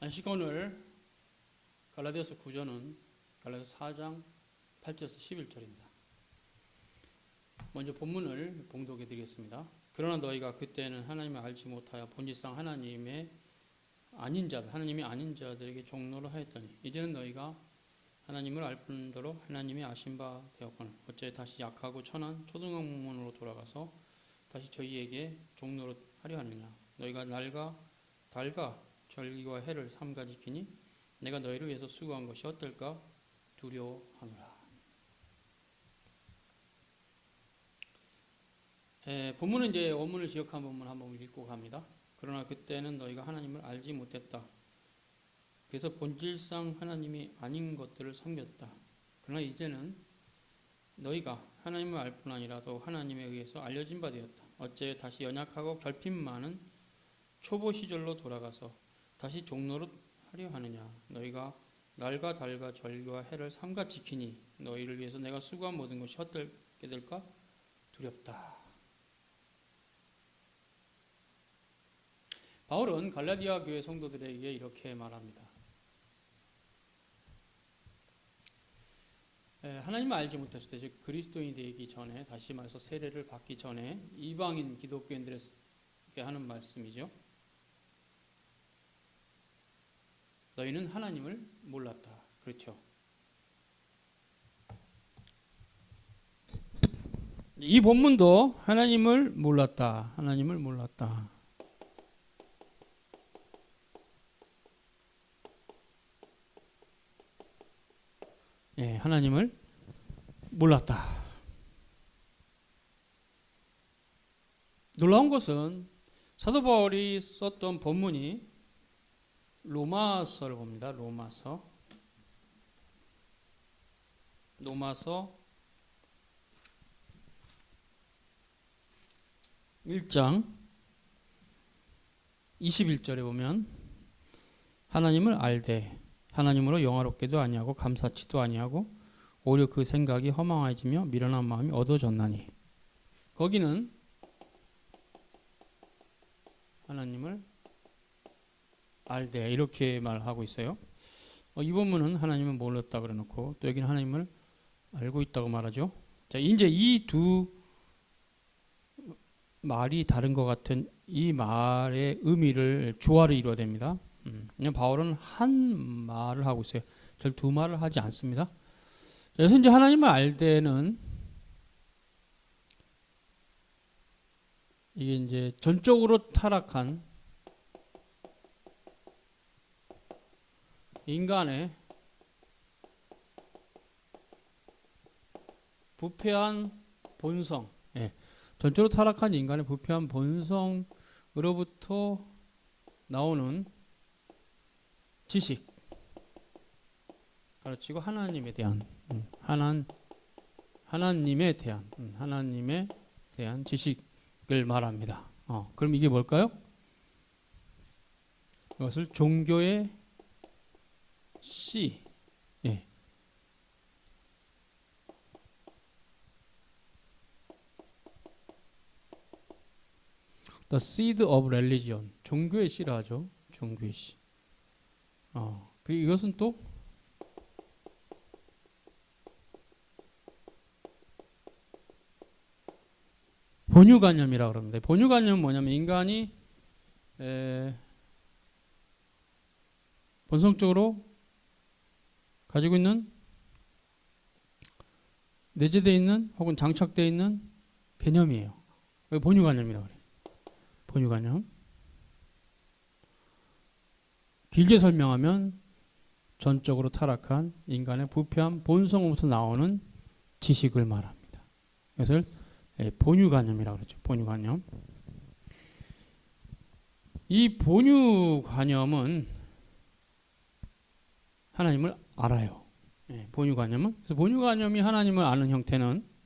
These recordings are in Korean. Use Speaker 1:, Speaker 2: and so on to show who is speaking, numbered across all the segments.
Speaker 1: 안식원을 갈라디아서 9절은 갈라디아서 4장 8절에서 11절입니다. 먼저 본문을 봉독해 드리겠습니다. 그러나 너희가 그때는 하나님을 알지 못하여 본질상 하나님이 아닌 자들에게 종노를 하였더니 이제는 너희가 하나님을 알 뿐더러 하나님이 아신 바 되었거늘 어째 다시 약하고 천한 초등학문으로 돌아가서 다시 저희에게 종노를 하려 하느냐. 너희가 날과 달과 절기와 해를 삼가 지키니 내가 너희를 위해서 수고한 것이 어떨까 두려워하노라. 본문은 이제 원문을 기억한 본문 한번 읽고 갑니다. 그러나 그때는 너희가 하나님을 알지 못했다. 그래서 본질상 하나님이 아닌 것들을 섬겼다. 그러나 이제는 너희가 하나님을 알 뿐 아니라 또 하나님에 의해서 알려진 바 되었다. 어째 다시 연약하고 결핍 많은 초보 시절로 돌아가서 다시 종노릇 하려 하느냐. 너희가 날과 달과 절기와 해를 삼가 지키니 너희를 위해서 내가 수고한 모든 것이 헛되게 될까 두렵다. 바울은 갈라디아 교회 성도들에게 이렇게 말합니다. 하나님을 알지 못했을 때, 즉 그리스도인이 되기 전에, 다시 말해서 세례를 받기 전에 이방인 기독교인들에게 하는 말씀이죠. 너희는 하나님을 몰랐다. 그렇죠. 이 본문도 하나님을 몰랐다. 하나님을 몰랐다. 하나님을 몰랐다. 놀라운 것은 사도 바울이 썼던 본문이 로마서를 봅니다. 로마서 1장 21절에 보면 하나님을 알되 하나님으로 영화롭게도 아니하고 감사치도 아니하고 오히려 그 생각이 허망해지며 미련한 마음이 얻어졌나니. 거기는 하나님을 알되 이렇게 말하고 있어요. 이 본문은 하나님을 몰랐다 그래놓고 또 여기는 하나님을 알고 있다고 말하죠. 자, 이제 이 두 말이 다른 것 같은 이 말의 의미를 조화를 이루어야 됩니다. 바울은 한 말을 하고 있어요. 절 두 말을 하지 않습니다. 그래서 이제 하나님을 알되는 이게 이제 전적으로 타락한 인간의 부패한 본성, 전적으로 타락한 인간의 부패한 본성으로부터 나오는 지식, 가르치고 하나님에 대한 하나님에 대한 지식을 말합니다. 그럼 이게 뭘까요? 이것을 종교의 씨, The seed of religion, 종교의 씨라 하죠. 종교의 씨. 그리고 이것은 또 본유관념이라고 그럽니다. 본유관념은 뭐냐면 인간이 본성적으로 가지고 있는 내재되어 있는 혹은 장착되어 있는 개념이에요. 본유관념이라고 그래요. 본유관념. 길게 설명하면 전적으로 타락한 인간의 부패한 본성으로부터 나오는 지식을 말합니다. 이것을 본유관념이라고 그러죠. 본유관념. 이 본유관념은 하나님을 알아요. 본유관념은. 그래서 본유관념이 하나님을 아는 형태는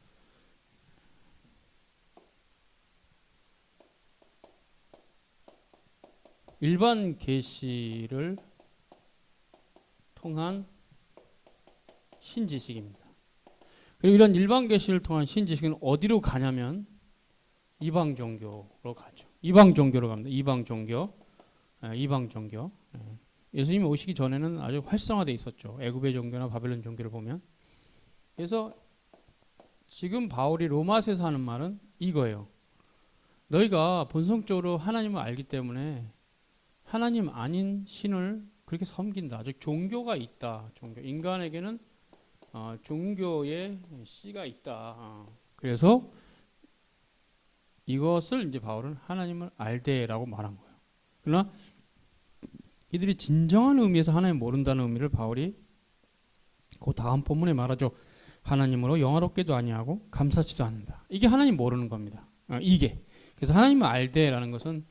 Speaker 1: 일반 계시를 통한 신지식입니다. 그리고 이런 일반 계시를 통한 신지식은 어디로 가냐면 이방 종교로 가죠. 이방 종교로 갑니다. 이방 종교. 예수님이 오시기 전에는 아주 활성화되어 있었죠. 애굽의 종교나 바벨론 종교를 보면. 그래서 지금 바울이 로마서에서 하는 말은 이거예요. 너희가 본성적으로 하나님을 알기 때문에 하나님 아닌 신을 그렇게 섬긴다. 즉 종교가 있다. 종교. 인간에게는 종교의 씨가 있다. 그래서 이것을 이제 바울은 하나님을 알되라고 말한 거예요. 그러나 이들이 진정한 의미에서 하나님 모른다는 의미를 바울이 그 다음 본문에 말하죠. 하나님으로 영화롭게도 아니하고 감사치도 않는다. 이게 하나님 모르는 겁니다. 이게. 그래서 하나님을 알되라는 것은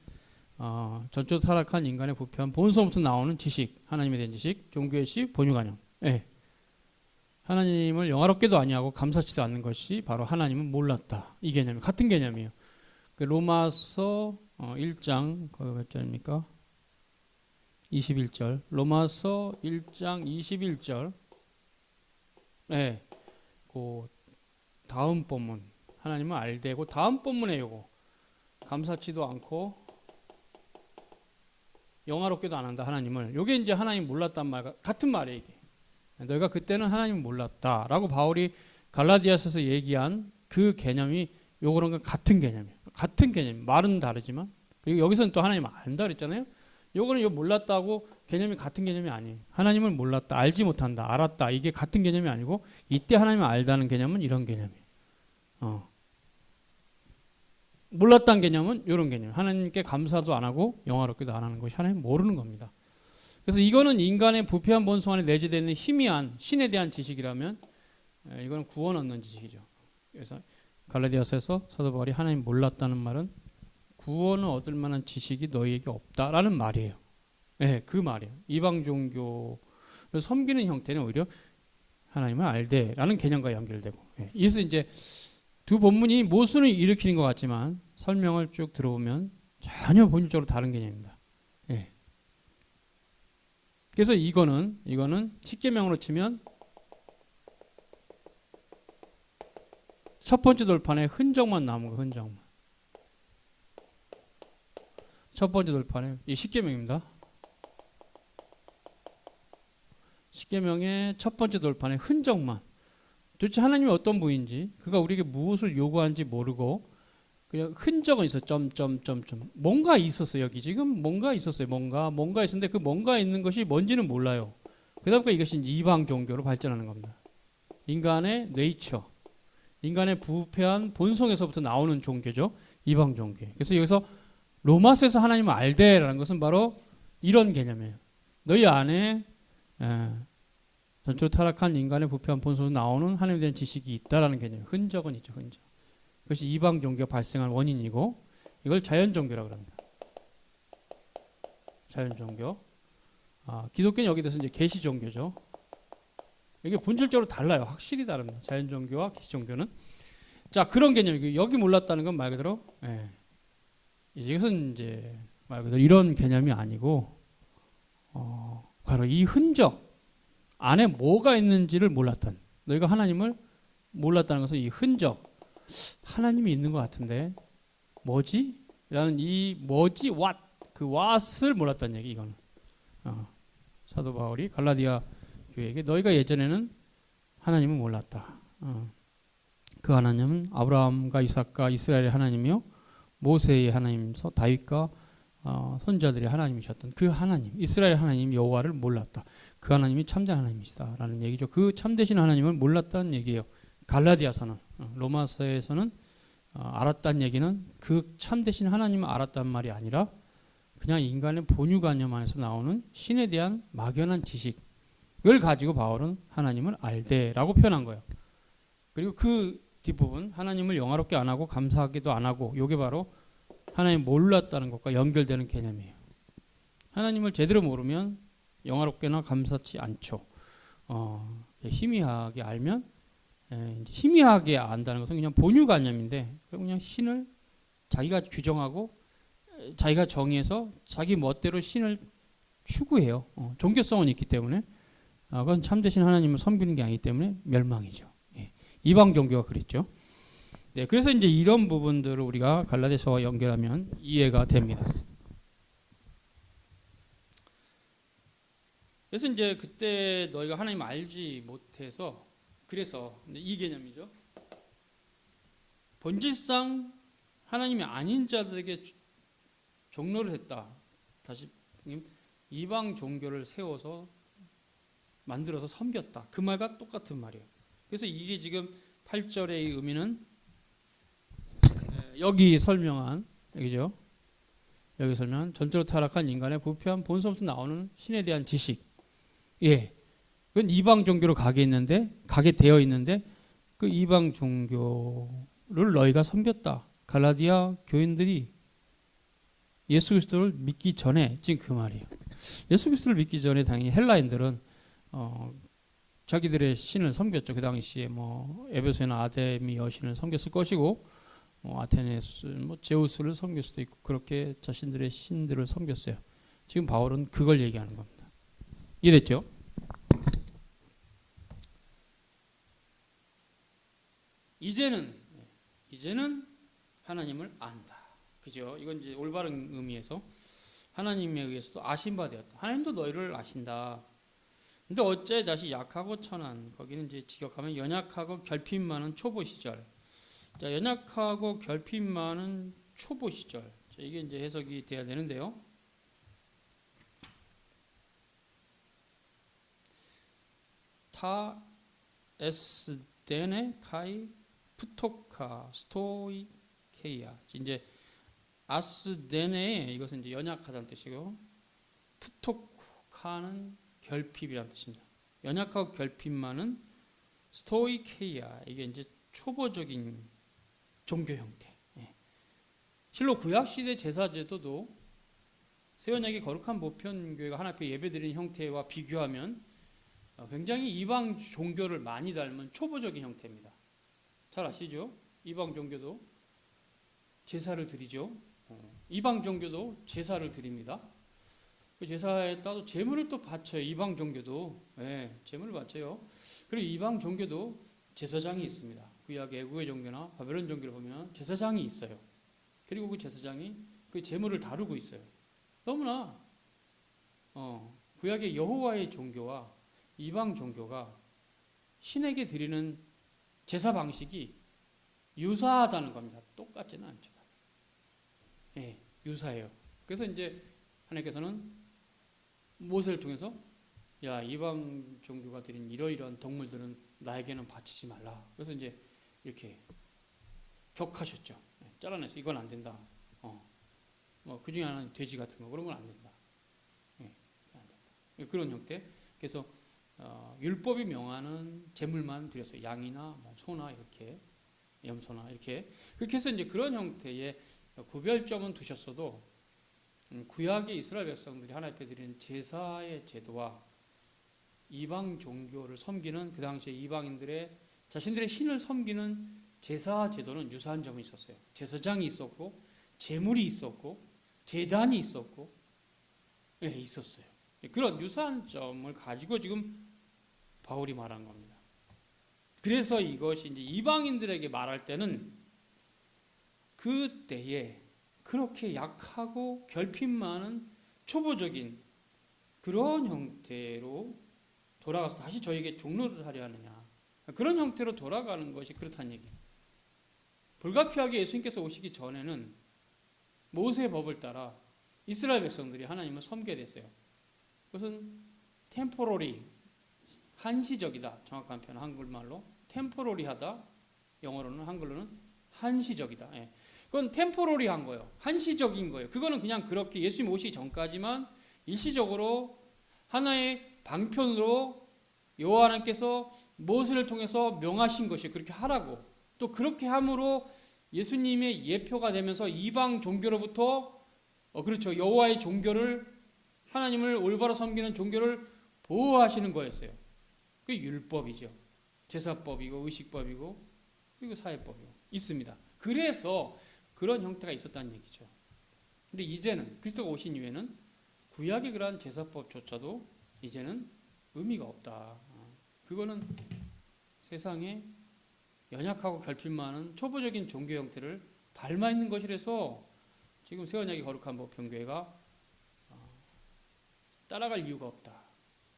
Speaker 1: 전적으로 타락한 인간의 부패한 본성부터 나오는 지식, 하나님에 대한 지식, 종교의 씨, 본유관념. 예. 하나님을 영화롭게도 아니하고 감사치도 않는 것이 바로 하나님을 몰랐다. 이 개념이 같은 개념이에요. 그 로마서 1장 거기 몇 절입니까? 21절. 로마서 1장 21절. 네. 그 다음 본문. 하나님을 알되고 다음 본문에 요거. 감사치도 않고 영화롭게도 안 한다. 하나님을. 요게 이제 하나님 몰랐단 말 같은 말이에요, 이게. 너희가 그때는 하나님을 몰랐다라고 바울이 갈라디아서에서 얘기한 그 개념이 요거랑 같은 개념이에요. 같은 개념. 말은 다르지만. 그리고 여기서는 또 하나님을 안다 그랬잖아요. 요거는 요 몰랐다고 개념이 같은 개념이 아니에요. 하나님을 몰랐다, 알지 못한다, 알았다. 이게 같은 개념이 아니고 이때 하나님을 알다는 개념은 이런 개념이에요. 몰랐다는 개념은 이런 개념. 하나님께 감사도 안 하고 영화롭게도 안 하는 것이 하나님 모르는 겁니다. 그래서 이거는 인간의 부패한 본성 안에 내재되어 있는 희미한 신에 대한 지식이라면 이거는 구원 얻는 지식이죠. 그래서 갈라디아서에서 사도 바울이 하나님 몰랐다는 말은 구원을 얻을 만한 지식이 너희에게 없다라는 말이에요. 네, 그 말이에요. 이방 종교를 섬기는 형태는 오히려 하나님을 알되라는 개념과 연결되고. 네. 그래서 이제 두 본문이 모순을 일으키는 것 같지만 설명을 쭉 들어보면 전혀 본질적으로 다른 개념입니다. 네. 그래서 이거는 십계명으로 치면 첫 번째 돌판에 흔적만 남은 거예요. 흔적만. 첫 번째 돌판에 이 십계명입니다. 십계명의 첫 번째 돌판에 흔적만. 도대체 하나님이 어떤 분인지, 그가 우리에게 무엇을 요구하는지 모르고 그냥 흔적은 있어. 점점점점. 뭔가 있었어요. 여기 지금 뭔가 있었어요. 뭔가 있었는데 그 뭔가 있는 것이 뭔지는 몰라요. 그러다 보니까 이것이 이방 종교로 발전하는 겁니다. 인간의 네이처, 인간의 부패한 본성에서부터 나오는 종교죠. 이방 종교. 그래서 여기서 로마서에서 하나님을 알되라는 것은 바로 이런 개념이에요. 너희 안에 전적으로 타락한 인간의 부패한 본성에서 나오는 하나님에 대한 지식이 있다라는 개념. 흔적은 있죠. 흔적. 그것이 이방 종교가 발생한 원인이고 이걸 자연 종교라고 합니다. 자연 종교. 기독교는 여기 대해서 이제 계시 종교죠. 이게 본질적으로 달라요. 확실히 다릅니다. 자연 종교와 계시 종교는. 자, 그런 개념이고 여기 몰랐다는 건 말 그대로 이것은 이제 말 그대로 이런 개념이 아니고 바로 이 흔적 안에 뭐가 있는지를 몰랐던, 너희가 하나님을 몰랐다는 것은 이 흔적, 하나님이 있는 것 같은데 뭐지? 라는 이 뭐지? 그 what을 몰랐다는 얘기. 이거는 사도 바울이 갈라디아 교회에게 너희가 예전에는 하나님을 몰랐다. 그 하나님은 아브라함과 이삭과 이스라엘의 하나님이요 모세의 하나님서 다윗과 선지자들의 하나님이셨던 그 하나님, 이스라엘 하나님 여호와를 몰랐다. 그 하나님이 참된 하나님이시다라는 얘기죠. 그 참되신 하나님을 몰랐다는 얘기예요. 갈라디아서는. 로마서에서는 알았다는 얘기는 그 참되신 하나님을 알았다는 말이 아니라 그냥 인간의 본유관념 안에서 나오는 신에 대한 막연한 지식을 가지고 바울은 하나님을 알되라고 표현한 거예요. 그리고 그 뒷부분 하나님을 영화롭게 안 하고 감사하기도 안 하고 이게 바로 하나님 몰랐다는 것과 연결되는 개념이에요. 하나님을 제대로 모르면 영화롭게나 감사치 않죠. 희미하게 알면 희미하게 안다는 것은 그냥 본유관념인데 그냥 신을 자기가 규정하고 자기가 정의해서 자기 멋대로 신을 추구해요. 종교성은 있기 때문에 그건 참되신 하나님을 섬기는 게 아니기 때문에 멸망이죠. 이방 종교가 그랬죠. 네, 그래서 이제 이런 부분들을 우리가 갈라디아서와 연결하면 이해가 됩니다. 그래서 이제 그때 너희가 하나님 알지 못해서 그래서 이 개념이죠. 본질상 하나님이 아닌 자들에게 종로를 했다. 다시 이방 종교를 세워서 만들어서 섬겼다. 그 말과 똑같은 말이에요. 그래서 이게 지금 8절의 의미는 여기 설명한 여기죠. 여기 설명한 전적으로 타락한 인간의 부패한 본성부터 나오는 신에 대한 지식. 예, 그건 이방 종교로 가게 되어 있는데 그 이방 종교를 너희가 섬겼다. 갈라디아 교인들이 예수 그리스도를 믿기 전에 지금 그 말이에요. 예수 그리스도를 믿기 전에 당연히 헬라인들은 자기들의 신을 섬겼죠. 그 당시에 뭐 에베소나 아데미 여신을 섬겼을 것이고 아테네스, 제우스를 섬길 수도 있고 그렇게 자신들의 신들을 섬겼어요. 지금 바울은 그걸 얘기하는 겁니다. 이해됐죠? 이제는 하나님을 안다. 그죠? 이건 이제 올바른 의미에서 하나님에 의해서도 아신 바 되었다. 하나님도 너희를 아신다. 근데 어째 다시 약하고 천한, 거기는 이제 직역하면 연약하고 결핍 많은 초보 시절. 자, 연약하고 결핍 많은 초보 시절. 자, 이게 이제 해석이 돼야 되는데요. 타 에스데네 카이 프토카 스토이케이아. 이제 아스데네 이것은 이제 연약하다는 뜻이고 프토카는 결핍이라는 뜻입니다. 연약하고 결핍 많은 스토이케이아. 이게 이제 초보적인 종교 형태. 예. 실로 구약 시대 제사 제도도 새 언약의 거룩한 보편교회가 하나님 앞에 예배드리는 형태와 비교하면 굉장히 이방 종교를 많이 닮은 초보적인 형태입니다. 잘 아시죠? 이방 종교도 제사를 드리죠. 이방 종교도 제사를 드립니다. 그 제사에 따라 제물을 또 바쳐요. 이방 종교도 제물을 바쳐요. 그리고 이방 종교도 제사장이 있습니다. 구약 애국의 종교나 바벨론 종교를 보면 제사장이 있어요. 그리고 그 제사장이 그 제물을 다루고 있어요. 너무나 구약의 여호와의 종교와 이방 종교가 신에게 드리는 제사 방식이 유사하다는 겁니다. 똑같지는 않죠. 예, 유사해요. 그래서 이제 하나님께서는 모세를 통해서 야, 이방 종교가 드린 이러이러한 동물들은 나에게는 바치지 말라. 그래서 이제 이렇게 격하셨죠. 잘라내서 이건 안 된다. 뭐 그 중에 하나는 돼지 같은 거 그런 건 안 된다. 안 된다. 그런 형태. 그래서 율법이 명하는 제물만 드렸어요. 양이나 뭐 소나 이렇게 염소나 이렇게 그렇게 해서 이제 그런 형태의 구별점은 두셨어도 구약의 이스라엘 백성들이 하나님 앞에 드리는 제사의 제도와 이방 종교를 섬기는 그 당시에 이방인들의 자신들의 신을 섬기는 제사 제도는 유사한 점이 있었어요. 제사장이 있었고 제물이 있었고 제단이 있었고 있었어요. 그런 유사한 점을 가지고 지금 바울이 말한 겁니다. 그래서 이것이 이제 이방인들에게 말할 때는 그때에 그렇게 약하고 결핍 많은 초보적인 그런 형태로 돌아가서 다시 저에게 종로를 하려 하느냐. 그런 형태로 돌아가는 것이 그렇다는 얘기예요. 불가피하게 예수님께서 오시기 전에는 모세의 법을 따라 이스라엘 백성들이 하나님을 섬겨야 됐어요. 그것은 템포러리, 한시적이다. 정확한 표현 한글말로 템포러리하다. 영어로는 한글로는 한시적이다. 그건 템포러리한 거예요. 한시적인 거예요. 그거는 그냥 그렇게 예수님 오시기 전까지만 일시적으로 하나의 방편으로 여호와 하나님께서 모세를 통해서 명하신 것이 그렇게 하라고 또 그렇게 함으로 예수님의 예표가 되면서 이방 종교로부터 그렇죠. 여호와의 종교를 하나님을 올바로 섬기는 종교를 보호하시는 거였어요. 그게 율법이죠. 제사법이고 의식법이고 그리고 사회법이고 있습니다. 그래서 그런 형태가 있었다는 얘기죠. 근데 이제는 그리스도가 오신 이후에는 구약의 그러한 제사법조차도 이제는 의미가 없다. 그거는 세상에 연약하고 결핍 많은 초보적인 종교 형태를 닮아 있는 것이라서 지금 새 언약의 거룩한 보편교회가 따라갈 이유가 없다.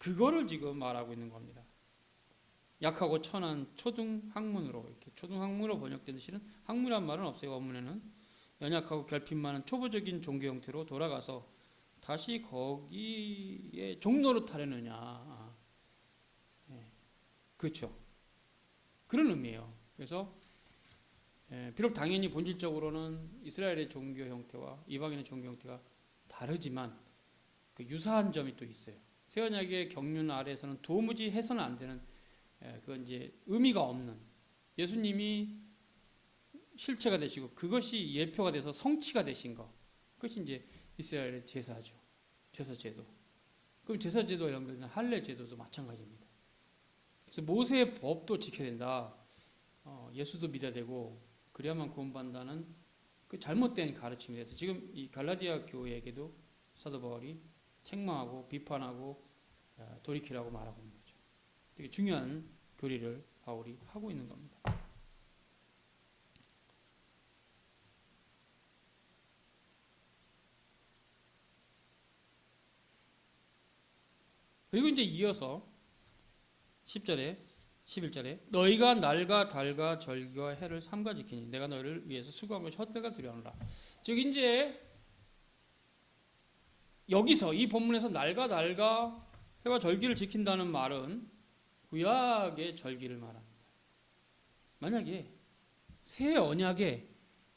Speaker 1: 그거를 지금 말하고 있는 겁니다. 약하고 천한 초등학문으로, 이렇게 초등학문으로 번역된 시는 학문이란 말은 없어요. 원문에는 연약하고 결핍 많은 초보적인 종교 형태로 돌아가서 다시 거기에 종로로 타려느냐. 그렇죠. 그런 의미예요. 그래서 비록 당연히 본질적으로는 이스라엘의 종교 형태와 이방인의 종교 형태가 다르지만 그 유사한 점이 또 있어요. 새 언약의 경륜 아래에서는 도무지 해서는 안 되는, 그건 이제 의미가 없는, 예수님이 실체가 되시고 그것이 예표가 돼서 성취가 되신 것, 그것이 이제 이스라엘의 제사죠. 제사 제도. 그럼 제사 제도와 연결된 할례 제도도 마찬가지입니다. 그래서 모세의 법도 지켜야 된다. 예수도 믿어야 되고 그래야만 구원받는다는 그 잘못된 가르침에 대해서 지금 이 갈라디아 교회에게도 사도 바울이 책망하고 비판하고 돌이키라고 말하고 있는 거죠. 되게 중요한 교리를 바울이 하고 있는 겁니다. 그리고 이제 이어서 10절에 11절에 너희가 날과 달과 절기와 해를 삼가 지키니 내가 너희를 위해서 수고한 것이 헛되가 두려우노라. 즉 이제 여기서 이 본문에서 날과 달과 해와 절기를 지킨다는 말은 구약의 절기를 말합니다. 만약에 새 언약의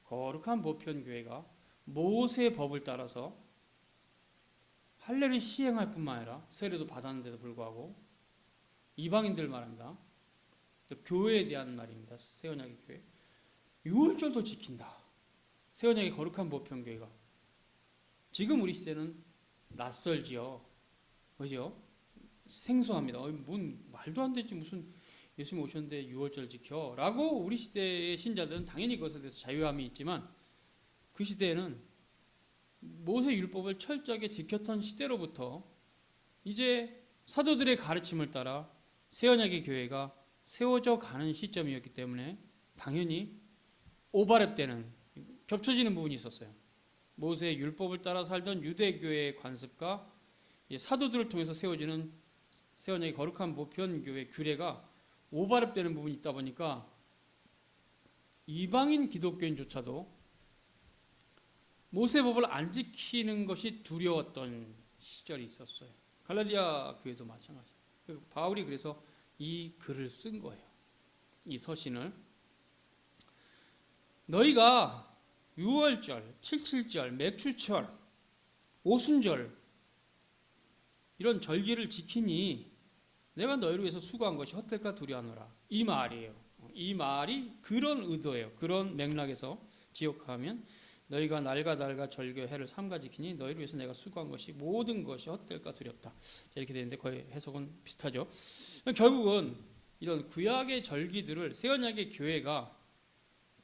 Speaker 1: 거룩한 보편교회가 모세의 법을 따라서 할례를 시행할 뿐만 아니라 세례도 받았는데도 불구하고 이방인들 말합니다. 또 교회에 대한 말입니다. 새 언약의 교회. 유월절도 지킨다. 새 언약의 거룩한 보편교회가. 지금 우리 시대는 낯설지요. 그죠? 생소합니다. 뭔 말도 안 되지 무슨 예수님 오셨는데 유월절 지켜 라고 우리 시대의 신자들은 당연히 그것에 대해서 자유함이 있지만 그 시대에는 모세 율법을 철저하게 지켰던 시대로부터 이제 사도들의 가르침을 따라 새 언약의 교회가 세워져 가는 시점이었기 때문에 당연히 오버랩되는, 겹쳐지는 부분이 있었어요. 모세의 율법을 따라 살던 유대교회의 관습과 사도들을 통해서 세워지는 새 언약의 거룩한 보편교회 규례가 오버랩되는 부분이 있다 보니까 이방인 기독교인조차도 모세법을 안 지키는 것이 두려웠던 시절이 있었어요. 갈라디아 교회도 마찬가지. 바울이 그래서 이 글을 쓴 거예요. 이 서신을. 너희가 유월절, 칠칠절, 맥추절, 오순절 이런 절기를 지키니 내가 너희를 위해서 수고한 것이 헛될까 두려워하노라. 이 말이에요. 이 말이 그런 의도예요. 그런 맥락에서 지역하면 너희가 날과 달과 절기 해를 삼가 지키니 너희를 위해서 내가 수고한 것이 모든 것이 헛될까 두렵다. 이렇게 되는데 거의 해석은 비슷하죠. 결국은 이런 구약의 절기들을 새 언약의 교회가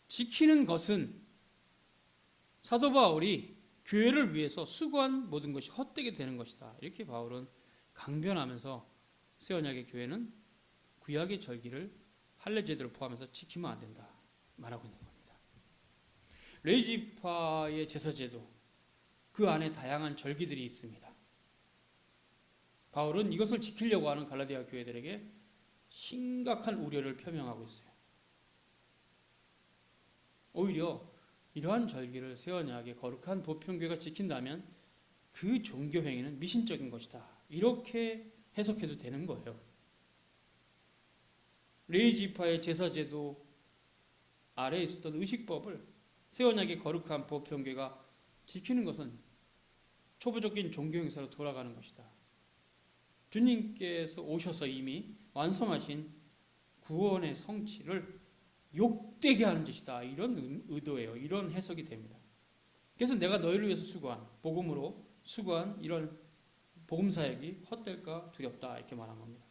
Speaker 1: 지키는 것은 사도 바울이 교회를 위해서 수고한 모든 것이 헛되게 되는 것이다. 이렇게 바울은 강변하면서 새 언약의 교회는 구약의 절기를 할례 제도를 포함해서 지키면 안 된다 말하고 있는 겁니다. 레위지파의 제사 제도, 그 안에 다양한 절기들이 있습니다. 바울은 이것을 지키려고 하는 갈라디아 교회들에게 심각한 우려를 표명하고 있어요. 오히려 이러한 절기를 새 언약의 거룩한 보편교회가 지킨다면 그 종교 행위는 미신적인 것이다. 이렇게 해석해도 되는 거예요. 레위지파의 제사 제도 아래에 있었던 의식법을 새 언약의 거룩한 보편교회가 지키는 것은 초보적인 종교 행사로 돌아가는 것이다. 주님께서 오셔서 이미 완성하신 구원의 성취를 욕되게 하는 짓이다. 이런 의도예요. 이런 해석이 됩니다. 그래서 내가 너희를 위해서 수고한, 복음으로 수고한 이런 복음 사역이 헛될까 두렵다. 이렇게 말한 겁니다.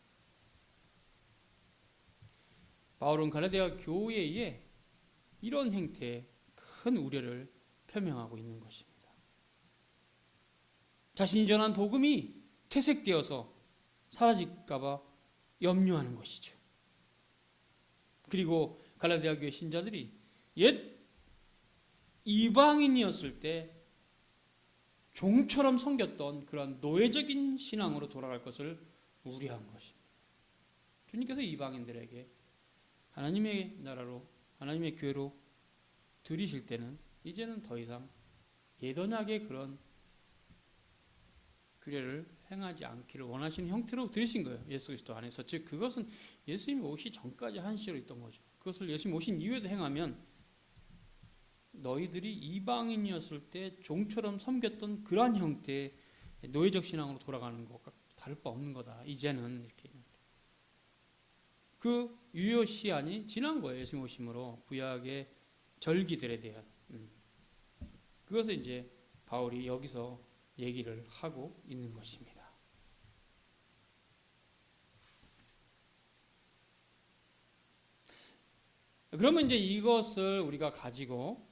Speaker 1: 바울은 갈라디아 교회에 이런 행태에 큰 우려를 표명하고 있는 것입니다. 자신이 전한 복음이 퇴색되어서 사라질까봐 염려하는 것이죠. 그리고 갈라디아 교회 신자들이 옛 이방인이었을 때 종처럼 섬겼던 그런 노예적인 신앙으로 돌아갈 것을 우려한 것입니다. 주님께서 이방인들에게 하나님의 나라로, 하나님의 교회로 들이실 때는 이제는 더 이상 예언약의 그런 규례를 행하지 않기를 원하시는 형태로 들이신 거예요. 예수 그리스도 안에서. 즉 그것은 예수님이 오시기 전까지 한 시로 있던 거죠. 그것을 예수님 오신 이후에도 행하면 너희들이 이방인이었을 때 종처럼 섬겼던 그러한 형태의 노예적 신앙으로 돌아가는 것과 다를 바 없는 거다. 이제는 이렇게 그 유효 시한이 지난 거예요. 예수님 오심으로 구약의 절기들에 대한 그것을 이제 바울이 여기서 얘기를 하고 있는 것입니다. 그러면 이제 이것을 우리가 가지고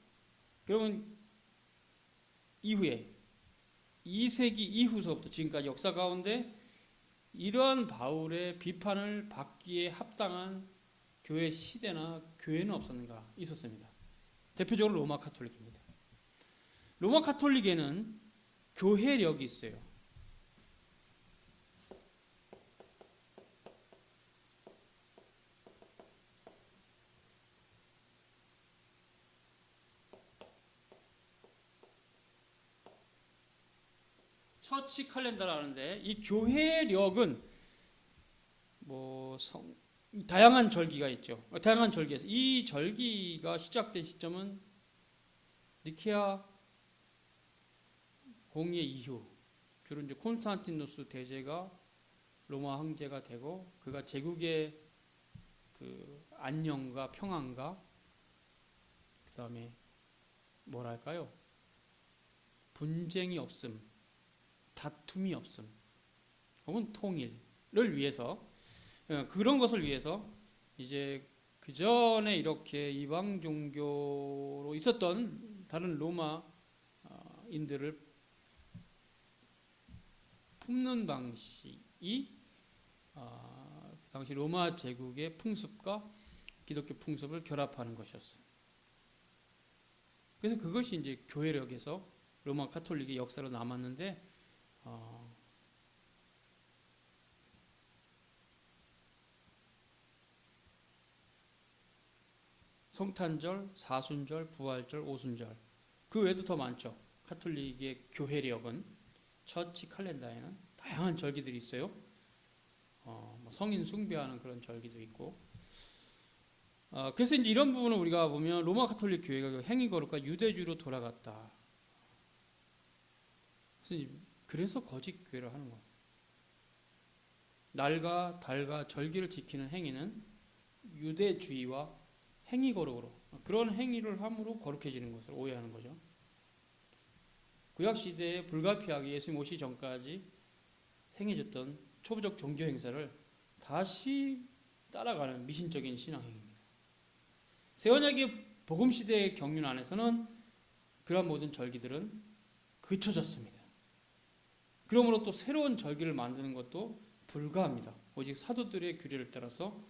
Speaker 1: 그러면 이후에 2세기 이후서부터 지금까지 역사 가운데 이러한 바울의 비판을 받기에 합당한 교회 시대나 교회는 없었는가? 있었습니다. 대표적으로 로마 카톨릭입니다. 로마 카톨릭에는 교회력이 있어요. 처치 칼렌더라는데 이 교회력은 다양한 절기가 있죠. 다양한 절기에서 이 절기가 시작된 시점은 니케아 공의 이후 주로 이제 콘스탄티누스 대제가 로마 황제가 되고 그가 제국의 그 안녕과 평안과 그 다음에 뭐랄까요? 분쟁이 없음, 다툼이 없음, 혹은 통일을 위해서 그런 것을 위해서 이제 그 전에 이렇게 이방 종교로 있었던 다른 로마인들을 품는 방식이 당시 로마 제국의 풍습과 기독교 풍습을 결합하는 것이었어요. 그래서 그것이 이제 교회력에서 로마 카톨릭의 역사로 남았는데 성탄절, 사순절, 부활절, 오순절 그 외에도 더 많죠. 카톨릭의 교회력은 처치 칼렌더에는 다양한 절기들이 있어요. 성인 숭배하는 그런 절기도 있고 그래서 이제 이런 부분을 우리가 보면 로마 카톨릭 교회가 행위 거룩과 유대주의로 돌아갔다. 그래서 거짓 교회를 하는 거예요. 날과 달과 절기를 지키는 행위는 유대주의와 행위 거룩으로 그런 행위를 함으로 거룩해지는 것을 오해하는 거죠. 구약 시대에 불가피하게 예수님 오시기 전까지 행해졌던 초부적 종교 행사를 다시 따라가는 미신적인 신앙 행위입니다. 새 언약의 복음 시대의 경륜 안에서는 그러한 모든 절기들은 그쳐졌습니다. 그러므로 또 새로운 절기를 만드는 것도 불가합니다. 오직 사도들의 규례를 따라서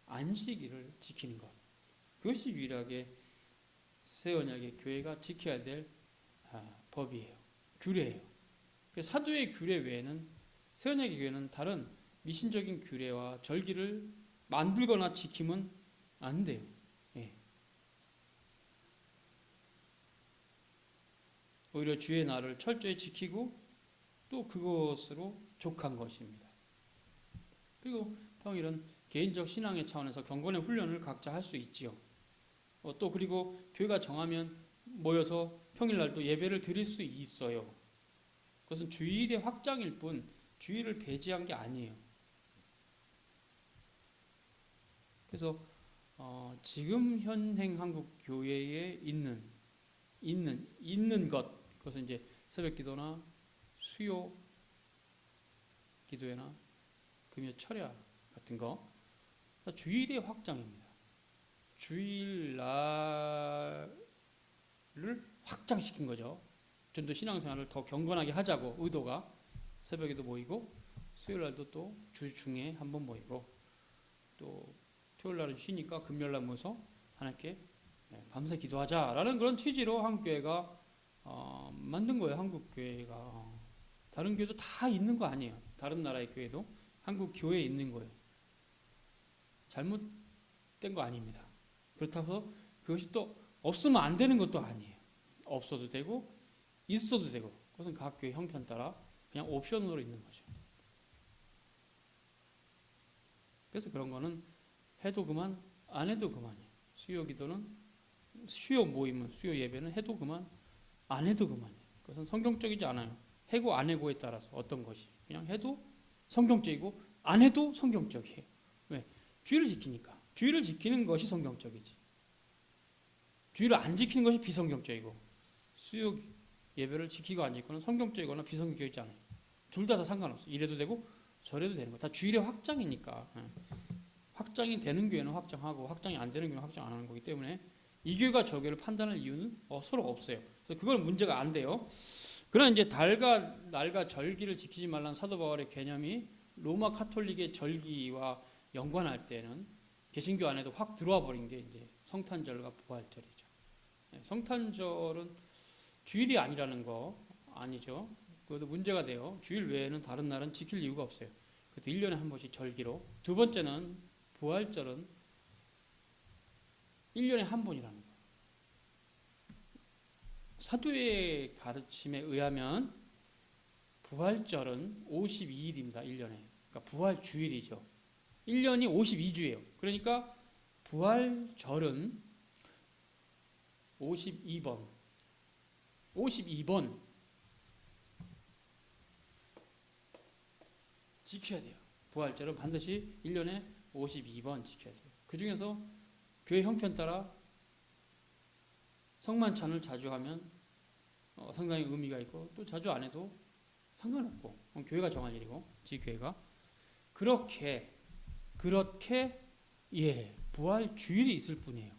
Speaker 1: 안식일을 지키는 것. 그것이 유일하게 새 언약의 교회가 지켜야 될 법이에요. 규례예요. 사도의 규례 외에는 새 언약의 교회는 다른 미신적인 규례와 절기를 만들거나 지키면 안 돼요. 예. 오히려 주의 날을 철저히 지키고 또 그것으로 족한 것입니다. 그리고 평일은 개인적 신앙의 차원에서 경건의 훈련을 각자 할 수 있지요. 또 그리고 교회가 정하면 모여서 평일날도 예배를 드릴 수 있어요. 그것은 주일의 확장일 뿐 주일을 배제한 게 아니에요. 그래서 지금 현행 한국 교회에 있는 것 그것은 이제 새벽기도나 수요 기도회나 금요 철야 같은 거 주일의 확장입니다. 주일날을 확장시킨 거죠. 좀 더 신앙생활을 더 경건하게 하자고 의도가 새벽에도 모이고 수요일날도 또 주 중에 한번 모이고 또 토요일날은 쉬니까 금요일날 모여서 하나님께 밤새 기도하자라는 그런 취지로 한국교회가 만든 거예요. 한국교회가 다른 교회도 다 있는 거 아니에요. 다른 나라의 교회도 한국 교회에 있는 거예요. 잘못된 거 아닙니다. 그렇다고 해서 그것이 또 없으면 안 되는 것도 아니에요. 없어도 되고 있어도 되고 그것은 각 교회 형편 따라 그냥 옵션으로 있는 거죠. 그래서 그런 거는 해도 그만 안 해도 그만이에요. 수요 기도는 수요 모임은 수요 예배는 해도 그만 안 해도 그만이에요. 그것은 성경적이지 않아요. 해고 안 해고에 따라서 어떤 것이 그냥 해도 성경적이고 안 해도 성경적이에요. 왜? 주의를 지키니까. 주의를 지키는 것이 성경적이지. 주의를 안 지키는 것이 비성경적이고 수요 예배를 지키고 안 지키고는 성경적이거나 비성경적이지 않아요. 둘 다 상관없어요. 이래도 되고 저래도 되는 거. 다 주일의 확장이니까. 확장이 되는 교회는 확장하고 확장이 안 되는 교회는 확장 안 하는 거기 때문에 이 교회가 저 교회를 판단할 이유는 서로 없어요. 그래서 그건 문제가 안 돼요. 그러나 이제 달과 날과 절기를 지키지 말라는 사도 바울의 개념이 로마 카톨릭의 절기와 연관할 때는 개신교 안에도 확 들어와 버린 게 이제 성탄절과 부활절이죠. 성탄절은 주일이 아니라는 거 아니죠. 그것도 문제가 돼요. 주일 외에는 다른 날은 지킬 이유가 없어요. 그것도 1년에 한 번씩 절기로. 두 번째는 부활절은 1년에 한 번이라는 거예요. 사도의 가르침에 의하면 부활절은 52일입니다. 1년에. 그러니까 부활 주일이죠. 1년이 52주예요. 그러니까 부활절은 52번. 52번 지켜야 돼요. 부활절은 반드시 1년에 52번 지켜야 돼요. 그 중에서 교회 형편 따라 성만찬을 자주 하면 상당히 의미가 있고 또 자주 안 해도 상관없고 교회가 정할 일이고 지교회가 그렇게 부활 주일이 있을 뿐이에요.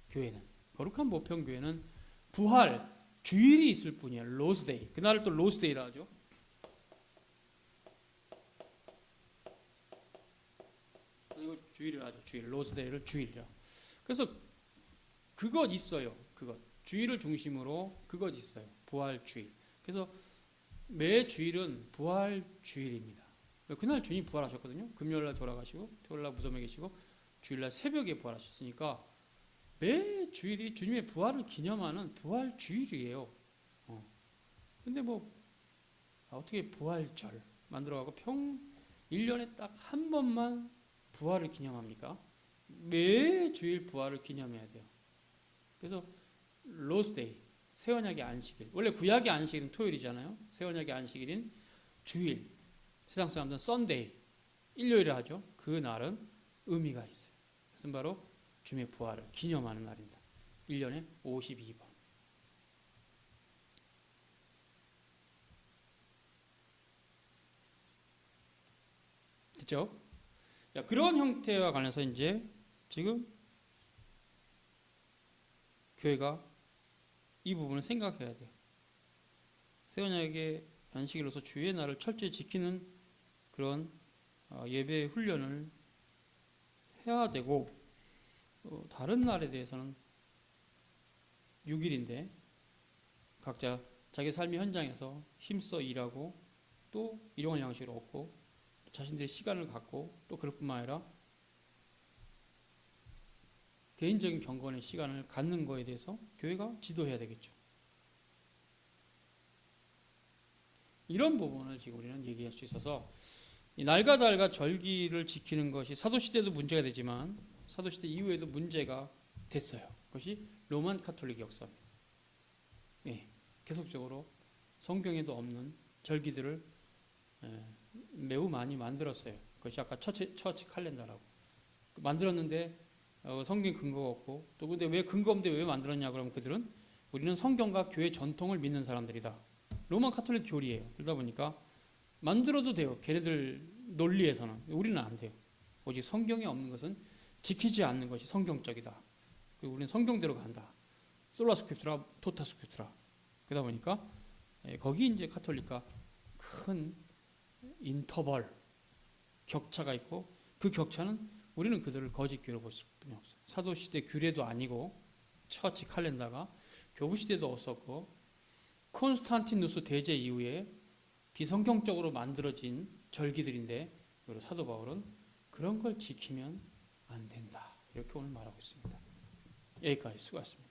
Speaker 1: 교회는 거룩한 모평교회는 부활 주일이 있을 뿐이에요. 로스데이. 그날을 또 로스데이라 하죠. 이거 주일이라 하죠. 주일. 로스데이를 주일이라. 그래서 그것 있어요. 그것. 주일을 중심으로 그것 있어요. 부활 주일. 그래서 매 주일은 부활 주일입니다. 그날 주님 부활하셨거든요. 금요일날 돌아가시고 토요일날 무덤에 계시고 주일날 새벽에 부활하셨으니까 매 주일이 주님의 부활을 기념하는 부활 주일이에요. 근데 어떻게 부활절 만들어가고 1년에 딱 한 번만 부활을 기념합니까? 매 주일 부활을 기념해야 돼요. 그래서 로스데이, 새 언약의 안식일. 원래 구약의 안식일은 토요일이잖아요. 새 언약의 안식일인 주일. 세상 사람들은 썬데이, 일요일에 하죠. 그 날은 의미가 있어요. 그것은 바로 주님의 부활을 기념하는 날입니다. 1년에 52번. 됐죠? 자, 그런 형태와 관해서 이제 지금 교회가 이 부분을 생각해야 돼요. 새 언약의 안식일로서 주의 날을 철저히 지키는 그런 예배 훈련을 해야 되고 다른 날에 대해서는 6일인데 각자 자기 삶의 현장에서 힘써 일하고 또 일용할 양식을 얻고 자신들의 시간을 갖고 또 그럴 뿐만 아니라 개인적인 경건의 시간을 갖는 거에 대해서 교회가 지도해야 되겠죠. 이런 부분을 지금 우리는 얘기할 수 있어서 이 날과 달과 절기를 지키는 것이 사도시대도 문제가 되지만 사도시대 이후에도 문제가 됐어요. 그것이 로만 카톨릭 역사입니다. 계속적으로 성경에도 없는 절기들을 매우 많이 만들었어요. 그것이 아까 처치 칼렌더라고 만들었는데 성경 근거가 없고 또 근데 왜 근거 없는데 왜 만들었냐 그러면 그들은 우리는 성경과 교회 전통을 믿는 사람들이다. 로만 카톨릭 교리예요. 그러다 보니까 만들어도 돼요. 걔네들 논리에서는. 우리는 안 돼요. 오직 성경에 없는 것은 지키지 않는 것이 성경적이다. 그리고 우리는 성경대로 간다. 솔라 스크립투라 토타 스크립투라. 그러다 보니까 거기 이제 카톨릭과 큰 인터벌 격차가 있고 그 격차는 우리는 그들을 거짓 교회로 볼 수뿐이 없어요. 사도 시대 규례도 아니고 처치 칼렌더가 교부 시대도 없었고 콘스탄티누스 대제 이후에 비성경적으로 만들어진 절기들인데 그리고 사도 바울은 그런 걸 지키면 안 된다. 이렇게 오늘 말하고 있습니다. 여기까지 수고하셨습니다.